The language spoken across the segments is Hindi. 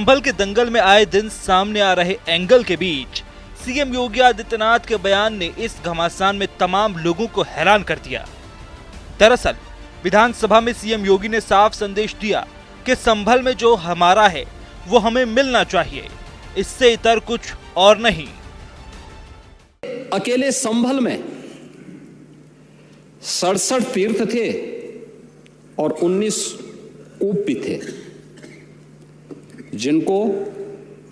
संभल के दंगल में आए दिन सामने आ रहे एंगल के बीच सीएम योगी आदित्यनाथ के बयान ने इस घमासान में तमाम लोगों को हैरान कर दिया। दरअसल विधानसभा में सीएम योगी ने साफ संदेश दिया कि संभल में जो हमारा है वो हमें मिलना चाहिए, इससे इतर कुछ और नहीं। अकेले संभल में 67 तीर्थ थे और 19 कूप भी थे, जिनको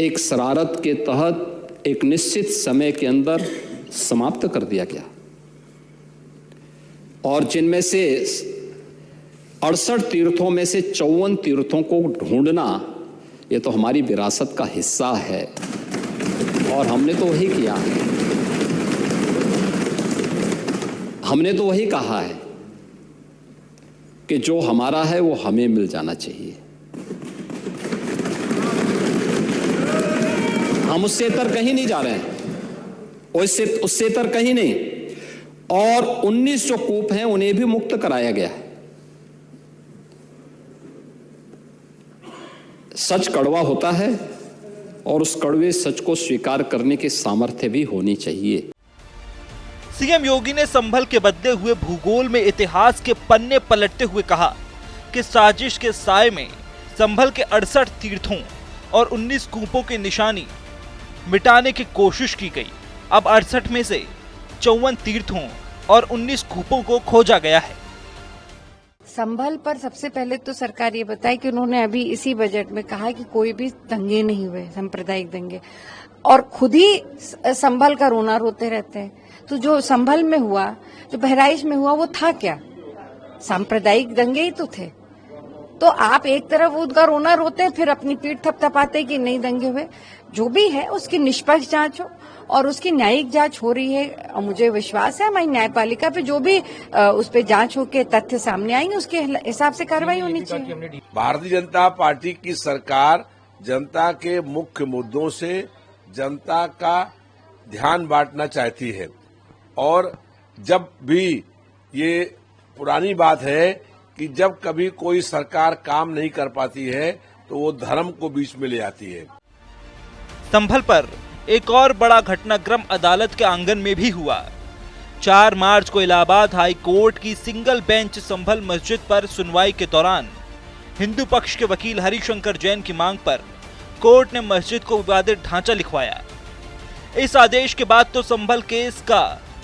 एक शरारत के तहत एक निश्चित समय के अंदर समाप्त कर दिया गया और जिनमें से 68 तीर्थों में से 54 तीर्थों को ढूंढना ये तो हमारी विरासत का हिस्सा है और हमने तो वही किया है। हमने तो वही कहा है कि जो हमारा है वो हमें मिल जाना चाहिए। हम उससे इतर कहीं नहीं जा रहे हैं, उससे इतर कहीं नहीं। और 19 जो कूप हैं उन्हें भी मुक्त कराया गया है। सच कड़वा होता है और उस कड़वे सच को स्वीकार करने की सामर्थ्य भी होनी चाहिए। सीएम योगी ने संभल के बदले हुए भूगोल में इतिहास के पन्ने पलटते हुए कहा कि साजिश के साए में संभल के 68 तीर्थों और 19 कूपों की निशानी मिटाने की कोशिश की गई। अब 68 में से 54 तीर्थों और 19 कूपों को खोजा गया है। संभल पर सबसे पहले तो सरकार ये बताए कि उन्होंने अभी इसी बजट में कहा कि कोई भी दंगे नहीं हुए, सांप्रदायिक दंगे, और खुद ही संभल का रोना रोते रहते हैं। तो जो संभल में हुआ, जो बहराइच में हुआ, वो था क्या? सांप्रदायिक दंगे ही तो थे। तो आप एक तरफ उनका रोना रोते हैं, फिर अपनी पीठ थपथपाते कि नहीं दंगे हुए। जो भी है उसकी निष्पक्ष जांच हो और उसकी न्यायिक जांच हो रही है। और मुझे विश्वास है हमारी न्यायपालिका पे जो भी उस पे जांच होके तथ्य सामने आएंगे उसके हिसाब से कार्रवाई होनी चाहिए। भारतीय जनता पार्टी की सरकार जनता के मुख्य मुद्दों से जनता का ध्यान बांटना चाहती है और जब भी ये पुरानी बात है कि जब कभी कोई सरकार काम नहीं कर पाती है तो वो धर्म को बीच में ले आती है। संभल पर एक और बड़ा घटनाक्रम अदालत के आंगन में भी हुआ। 4 मार्च को इलाहाबाद हाई कोर्ट की सिंगल बेंच संभल मस्जिद पर सुनवाई के दौरान हिंदू पक्ष के वकील हरिशंकर जैन की मांग पर कोर्ट ने मस्जिद को विवादित ढांचा लिखवाया। इस आदेश के बाद तो संभल केस का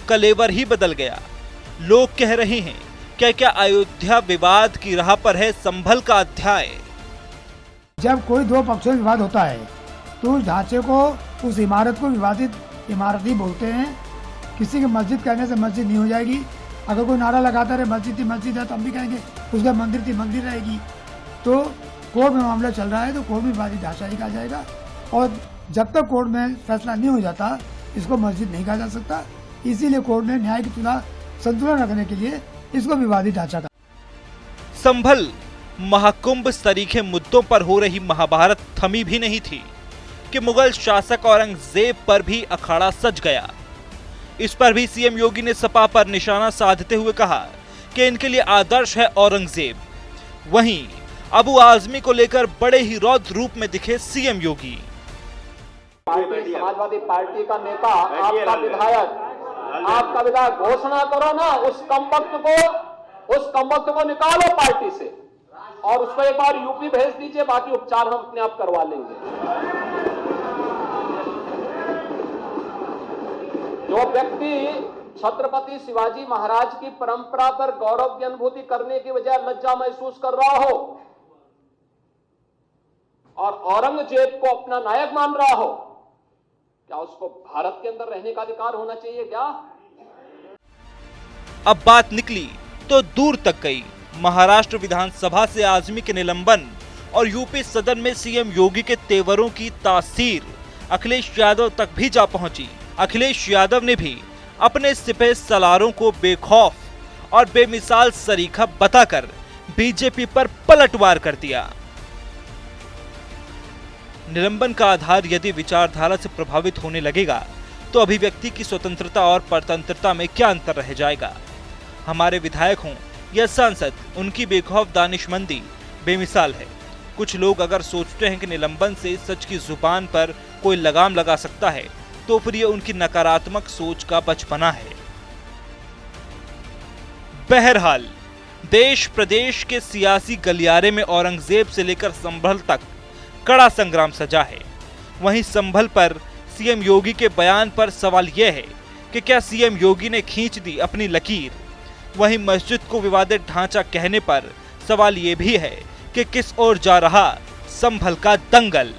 कलेवर ही बदल गया। लोग कह रहे हैं क्या अयोध्या विवाद की राह पर है संभल का अध्याय। जब कोई दो पक्षों में विवाद होता है तो उस ढांचे को, उस इमारत को विवादित इमारत ही बोलते हैं। किसी की मस्जिद कहने से मस्जिद नहीं हो जाएगी। अगर कोई नारा लगाता रहे मस्जिद थी मस्जिद है तो हम भी कहेंगे उसका मंदिर थी मंदिर रहेगी। तो कोर्ट में मामला चल रहा है तो कोर्ट में विवादित ढांचा ही कहा जाएगा और जब तक कोर्ट में फैसला नहीं हो जाता इसको मस्जिद नहीं कहा जा सकता। इसीलिए कोर्ट ने न्याय की संतुलन रखने के लिए इसको विवादित ढांचा कहा। संभल महाकुंभ सरीखे मुद्दों पर हो रही महाभारत थमी भी नहीं थी कि मुगल शासक औरंगजेब पर भी अखाड़ा सज गया। इस पर भी सीएम योगी ने सपा पर निशाना साधते हुए कहा कि इनके लिए आदर्श है औरंगजेब। वहीं अबू आजमी को लेकर बड़े ही रौद्र रूप में दिखे सीएम योगी। समाजवादी पार्टी का नेता, आपका विधायक घोषणा करो ना, उस कमबख्त को निकालो पार्टी से और उसको एक बार यूपी भेज दीजिए, बाकी उपचार हम अपने आप करवा लेंगे। जो व्यक्ति छत्रपति शिवाजी महाराज की परंपरा पर गौरव की अनुभूति करने की बजाय लज्जा महसूस कर रहा हो और औरंगजेब को अपना नायक मान रहा हो, क्या उसको भारत के अंदर रहने का अधिकार होना चाहिए क्या? अब बात निकली तो दूर तक गई। महाराष्ट्र विधानसभा से आजमी के निलंबन और यूपी सदन में सीएम योगी के तेवरों की तासीर अखिलेश यादव तक भी जा पहुंची। अखिलेश यादव ने भी अपने सिपह सलारों को बेखौफ और बेमिसाल सरीखा बताकर बीजेपी पर पलटवार कर दिया। निलंबन का आधार यदि विचारधारा से प्रभावित होने लगेगा तो अभिव्यक्ति की स्वतंत्रता और परतंत्रता में क्या अंतर रह जाएगा। हमारे विधायक हों या सांसद, उनकी बेखौफ दानिशमंदी बेमिसाल है। कुछ लोग अगर सोचते हैं कि निलंबन से सच की जुबान पर कोई लगाम लगा सकता है, तो फिर ये उनकी नकारात्मक सोच का बचपना है। बहरहाल, देश प्रदेश के सियासी गलियारे में औरंगजेब से लेकर संभल तक कड़ा संग्राम सजा है। वहीं संभल पर सीएम योगी के बयान पर सवाल यह है कि क्या सीएम योगी ने खींच दी अपनी लकीर। वहीं मस्जिद को विवादित ढांचा कहने पर सवाल ये भी है कि किस ओर जा रहा संभल का दंगल।